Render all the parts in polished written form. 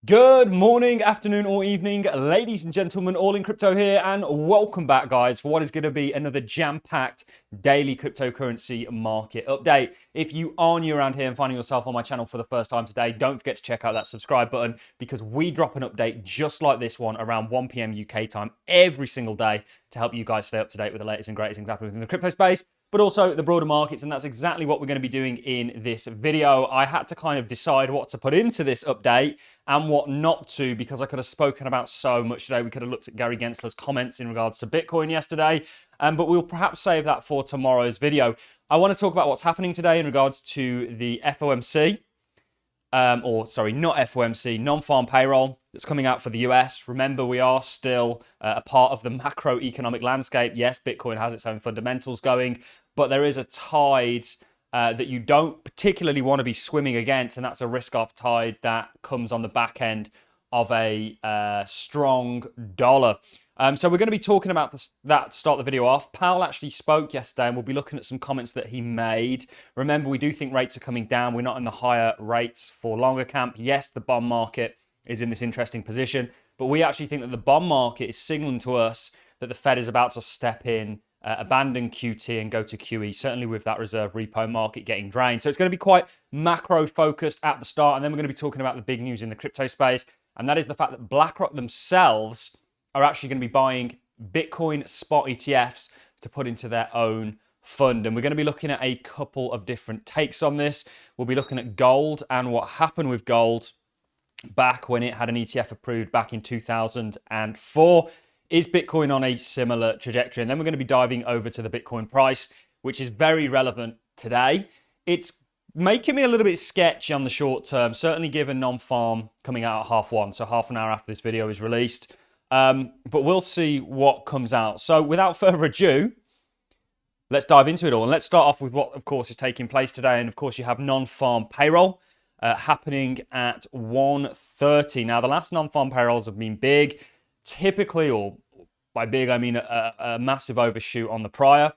Good morning, afternoon, or evening, ladies and gentlemen. Allincrypto here, and welcome back, guys, for what is going to be another jam-packed daily cryptocurrency market update. If you are new around here and finding yourself on my channel for the first time today, don't forget to check out that subscribe button because we drop an update just like this one around 1 p.m. UK time every single day to help you guys stay up to date with the latest and greatest things happening within the crypto space, but also the broader markets, and that's exactly what we're going to be doing in this video. I had to kind of decide what to put into this update and what not to, because I could have spoken about so much today. We could have looked at Gary Gensler's comments in regards to Bitcoin yesterday, but we'll perhaps save that for tomorrow's video. I want to talk about what's happening today in regards to the FOMC, not FOMC, non-farm payroll that's coming out for the US. Remember, we are still a part of the macroeconomic landscape. Yes, Bitcoin has its own fundamentals going, but there is a tide that you don't particularly want to be swimming against, and that's a risk-off tide that comes on the back end of a strong dollar. So we're going to be talking about that to start the video off. Powell actually spoke yesterday, and we'll be looking at some comments that he made. Remember, we do think rates are coming down. We're not in the higher rates for longer camp. Yes, the bond market is in this interesting position, but we actually think that the bond market is signaling to us that the Fed is about to step in, abandon QT and go to QE, certainly with that reserve repo market getting drained. So it's going to be quite macro focused at the start, and then we're going to be talking about the big news in the crypto space, and that is the fact that BlackRock themselves are actually going to be buying Bitcoin spot ETFs to put into their own fund. And we're going to be looking at a couple of different takes on this. We'll be looking at gold and what happened with gold back when it had an ETF approved back in 2004. Is Bitcoin on a similar trajectory? And then we're going to be diving over to the Bitcoin price, which is very relevant today. It's making me a little bit sketchy on the short term, certainly given non-farm coming out at 1:30, so half an hour after this video is released. But we'll see what comes out. So without further ado, let's dive into it all. And let's start off with what, of course, is taking place today. And of course, you have non-farm payroll happening at 1:30. Now, the last non-farm payrolls have been big. Typically, or by big, I mean a massive overshoot on the prior,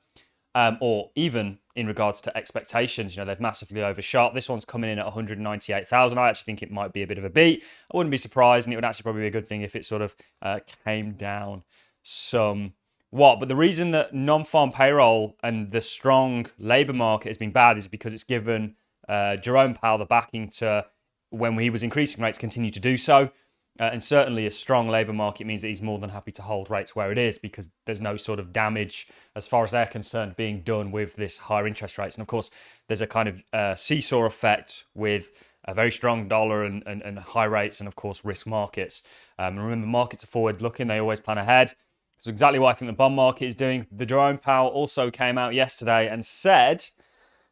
or even in regards to expectations. They've massively overshot. This one's coming in at 198,000. I actually think it might be a bit of a beat. I wouldn't be surprised, and it would actually probably be a good thing if it sort of came down somewhat. But the reason that non-farm payroll and the strong labor market has been bad is because it's given Jerome Powell the backing to, when he was increasing rates, continue to do so. And certainly a strong labour market means that he's more than happy to hold rates where it is, because there's no sort of damage, as far as they're concerned, being done with this higher interest rates. And of course, there's a kind of seesaw effect with a very strong dollar and high rates, and of course risk markets. And remember, markets are forward looking, they always plan ahead. So exactly what I think the bond market is doing. The Jerome Powell also came out yesterday and said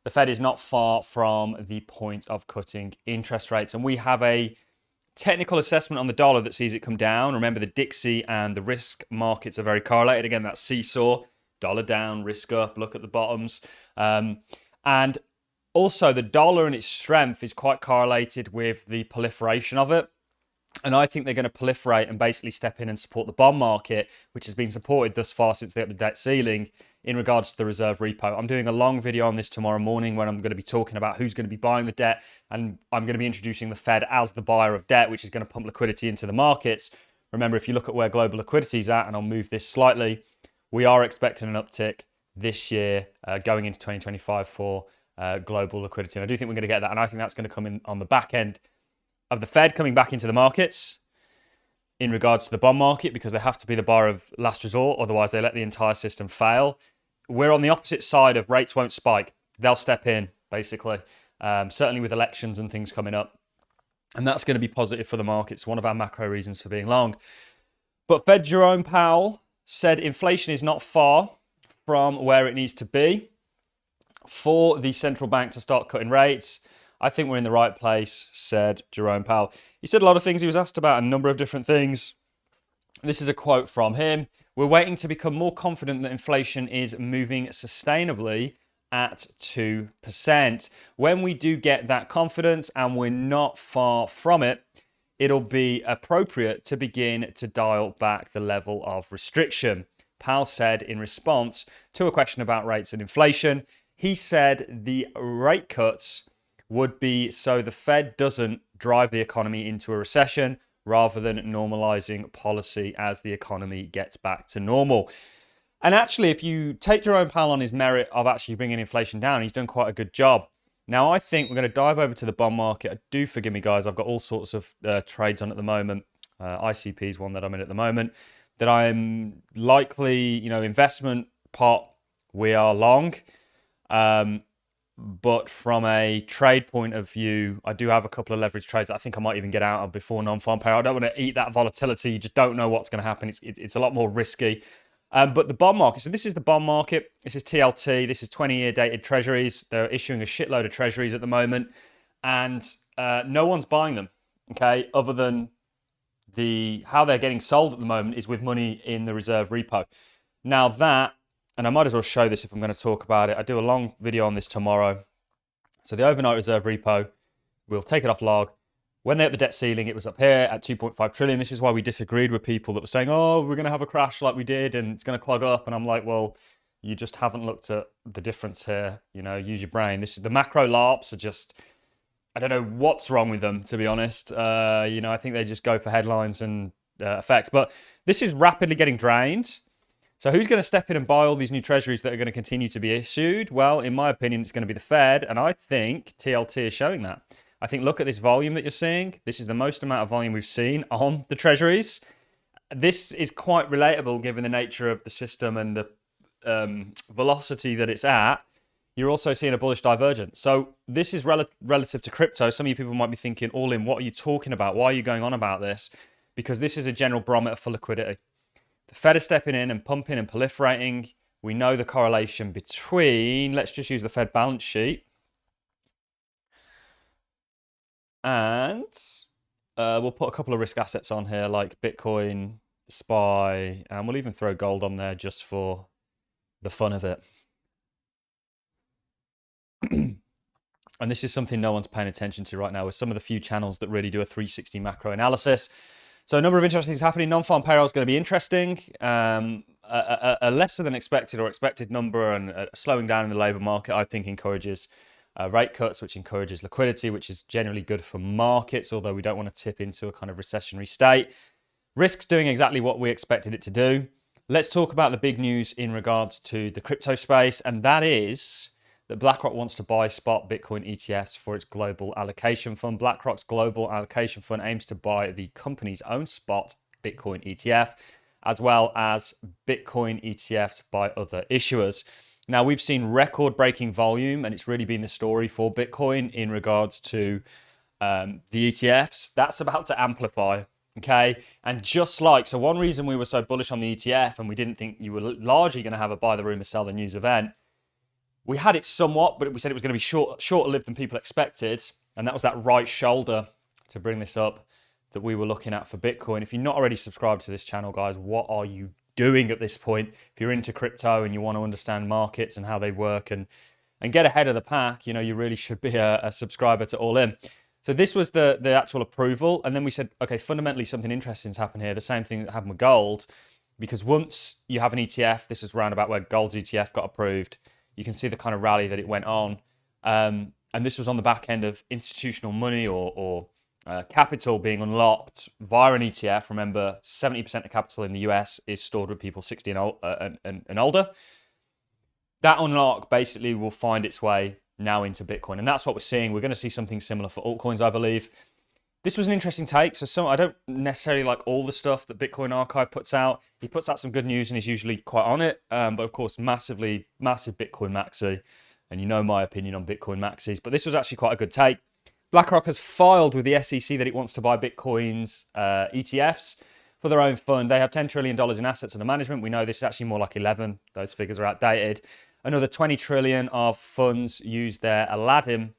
the Fed is not far from the point of cutting interest rates. And we have a technical assessment on the dollar that sees it come down. Remember, the Dixie and the risk markets are very correlated. Again, that seesaw, dollar down, risk up, look at the bottoms. And also the dollar and its strength is quite correlated with the proliferation of it. And I think they're going to proliferate and basically step in and support the bond market, which has been supported thus far since they upped the debt ceiling in regards to the reserve repo. I'm doing a long video on this tomorrow morning when I'm going to be talking about who's going to be buying the debt, and I'm going to be introducing the Fed as the buyer of debt, which is going to pump liquidity into the markets. Remember, if you look at where global liquidity is at, and I'll move this slightly, we are expecting an uptick this year going into 2025 for global liquidity. And I do think we're going to get that, and I think that's going to come in on the back end of the Fed coming back into the markets in regards to the bond market, because they have to be the buyer of last resort, otherwise they let the entire system fail. We're on the opposite side of rates won't spike. They'll step in, basically, certainly with elections and things coming up. And that's going to be positive for the markets, one of our macro reasons for being long. But Fed Jerome Powell said inflation is not far from where it needs to be for the central bank to start cutting rates. I think we're in the right place, said Jerome Powell. He said a lot of things. He was asked about a number of different things. This is a quote from him. We're waiting to become more confident that inflation is moving sustainably at 2%. When we do get that confidence, and we're not far from it, it'll be appropriate to begin to dial back the level of restriction, Powell said in response to a question about rates and inflation. He said the rate cuts would be so the Fed doesn't drive the economy into a recession rather than normalizing policy as the economy gets back to normal. And actually, if you take Jerome Powell on his merit of actually bringing inflation down, he's done quite a good job. Now, I think we're going to dive over to the bond market. Do forgive me, guys. I've got all sorts of trades on at the moment. ICP is one that I'm in at the moment that I'm likely, investment pot, we are long. But from a trade point of view, I do have a couple of leverage trades that I think I might even get out of before non-farm payroll. I don't want to eat that volatility. You just don't know what's going to happen. It's a lot more risky. But the bond market, so this is the bond market. This is TLT. This is 20-year dated treasuries. They're issuing a shitload of treasuries at the moment. And no one's buying them, okay, other than how they're getting sold at the moment is with money in the reserve repo. Now that, and I might as well show this if I'm going to talk about it. I do a long video on this tomorrow. So the overnight reserve repo, we'll take it off log. When they hit the debt ceiling, it was up here at 2.5 trillion. This is why we disagreed with people that were saying, oh, we're going to have a crash like we did and it's going to clog up. And I'm like, well, you just haven't looked at the difference here. Use your brain. This is the macro LARPs are just, I don't know what's wrong with them, to be honest. I think they just go for headlines and effects. But this is rapidly getting drained. So who's going to step in and buy all these new treasuries that are going to continue to be issued? Well, in my opinion, it's going to be the Fed. And I think TLT is showing that. I think look at this volume that you're seeing. This is the most amount of volume we've seen on the treasuries. This is quite relatable given the nature of the system and the velocity that it's at. You're also seeing a bullish divergence. So this is relative to crypto. Some of you people might be thinking, ALLIN, what are you talking about? Why are you going on about this? Because this is a general barometer for liquidity. The Fed is stepping in and pumping and proliferating. We know the correlation between, let's just use the Fed balance sheet. And we'll put a couple of risk assets on here like Bitcoin, SPY, and we'll even throw gold on there just for the fun of it. And this is something no one's paying attention to right now with some of the few channels that really do a 360 macro analysis. So a number of interesting things happening. Non-farm payroll is going to be interesting. A lesser than expected or expected number and a slowing down in the labour market, I think, encourages rate cuts, which encourages liquidity, which is generally good for markets, although we don't want to tip into a kind of recessionary state. Risk's doing exactly what we expected it to do. Let's talk about the big news in regards to the crypto space, and that is that BlackRock wants to buy spot Bitcoin ETFs for its global allocation fund. BlackRock's global allocation fund aims to buy the company's own spot Bitcoin ETF, as well as Bitcoin ETFs by other issuers. Now, we've seen record-breaking volume, and it's really been the story for Bitcoin in regards to the ETFs. That's about to amplify, okay? And just like, so one reason we were so bullish on the ETF and we didn't think you were largely going to have a buy the rumor, sell the news event, we had it somewhat, but we said it was going to be shorter lived than people expected. And that was that right shoulder, to bring this up, that we were looking at for Bitcoin. If you're not already subscribed to this channel, guys, what are you doing at this point? If you're into crypto and you want to understand markets and how they work and get ahead of the pack, you really should be a subscriber to ALLIN. So this was the actual approval. And then we said, okay, fundamentally something interesting has happened here. The same thing that happened with gold, because once you have an ETF, this is round about where gold's ETF got approved. You can see the kind of rally that it went on. And this was on the back end of institutional money or capital being unlocked via an ETF. Remember, 70% of capital in the US is stored with people 60 and older. That unlock basically will find its way now into Bitcoin. And that's what we're seeing. We're going to see something similar for altcoins, I believe. This was an interesting take. So I don't necessarily like all the stuff that Bitcoin Archive puts out. He puts out some good news and he's usually quite on it. But of course, massive Bitcoin maxi. And you know my opinion on Bitcoin maxis. But this was actually quite a good take. BlackRock has filed with the SEC that it wants to buy Bitcoin's ETFs for their own fund. They have $10 trillion in assets under management. We know this is actually more like 11. Those figures are outdated. Another 20 trillion of funds use their ALLIN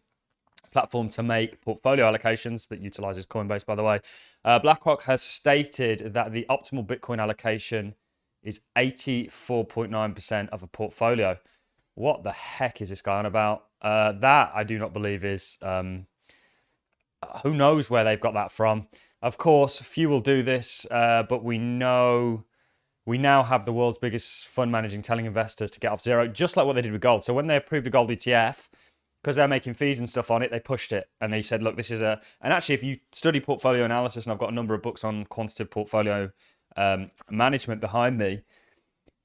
platform to make portfolio allocations that utilizes Coinbase, by the way. BlackRock has stated that the optimal Bitcoin allocation is 84.9% of a portfolio. What the heck is this guy on about? That I do not believe is... who knows where they've got that from? Of course, few will do this, but we now have the world's biggest fund managing telling investors to get off zero, just like what they did with gold. So when they approved a gold ETF, because they're making fees and stuff on it, they pushed it and they said, look, this is a, and actually if you study portfolio analysis, and I've got a number of books on quantitative portfolio management behind me,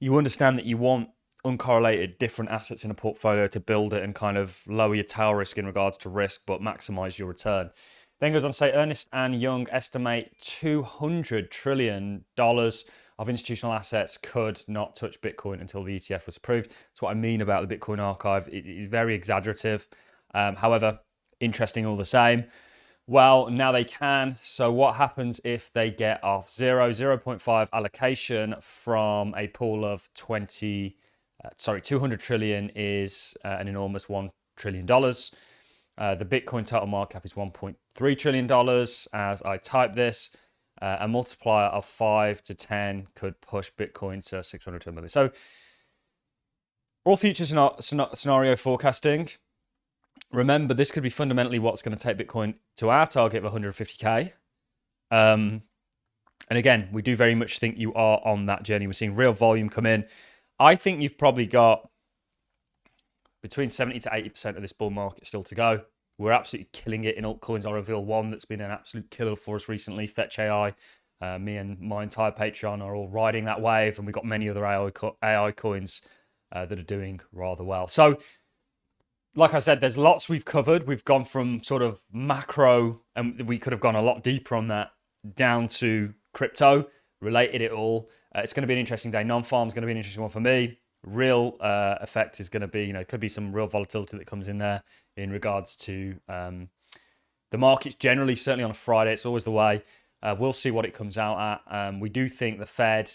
you understand that you want uncorrelated different assets in a portfolio to build it and kind of lower your tail risk in regards to risk, but maximize your return. Then goes on to say Ernst and Young estimate $200 trillion of institutional assets could not touch Bitcoin until the ETF was approved. That's what I mean about the Bitcoin archive. It is very exaggerative. However, interesting all the same. Well, now they can. So what happens if they get off 0.5 allocation from a pool of 200 trillion is an enormous $1 trillion. The Bitcoin total market cap is $1.3 trillion. As I type this, a multiplier of 5 to 10 could push Bitcoin to 600 million. So all futures scenario forecasting. Remember, this could be fundamentally what's going to take Bitcoin to our target of 150K. And again, we do very much think you are on that journey. We're seeing real volume come in. I think you've probably got between 70 to 80% of this bull market still to go. We're absolutely killing it in altcoins. I'll reveal one that's been an absolute killer for us recently, Fetch AI. Me and my entire Patreon are all riding that wave, and we've got many other AI coins that are doing rather well. So, like I said, there's lots we've covered. We've gone from sort of macro, and we could have gone a lot deeper on that, down to crypto, related it all. It's going to be an interesting day. Non-farm is going to be an interesting one for me. Real effect is going to be, could be some real volatility that comes in there in regards to the markets generally, certainly on a Friday. It's always the way. We'll see what it comes out at. We do think the Fed,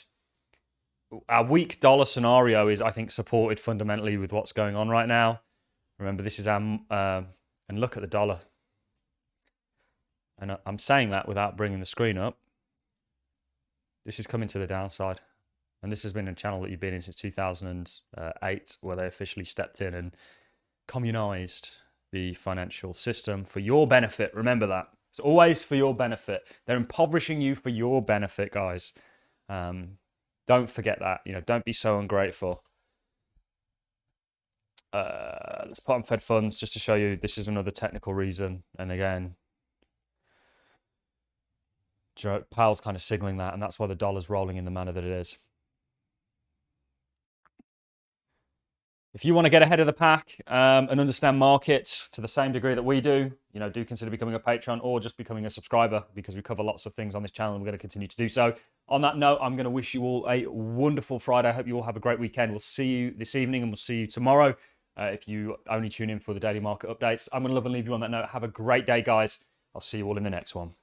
our weak dollar scenario is, I think, supported fundamentally with what's going on right now. Remember, this is our, and look at the dollar. And I'm saying that without bringing the screen up. This is coming to the downside. And this has been a channel that you've been in since 2008, where they officially stepped in and communized the financial system for your benefit. Remember that. It's always for your benefit. They're impoverishing you for your benefit, guys. Don't forget that. Don't be so ungrateful. Let's put on Fed funds just to show you this is another technical reason. And again, Powell's kind of signaling that, and that's why the dollar's rolling in the manner that it is. If you want to get ahead of the pack and understand markets to the same degree that we do, do consider becoming a patron or just becoming a subscriber, because we cover lots of things on this channel and we're going to continue to do so. On that note, I'm going to wish you all a wonderful Friday. I hope you all have a great weekend. We'll see you this evening and we'll see you tomorrow if you only tune in for the daily market updates. I'm going to love and leave you on that note. Have a great day, guys. I'll see you all in the next one.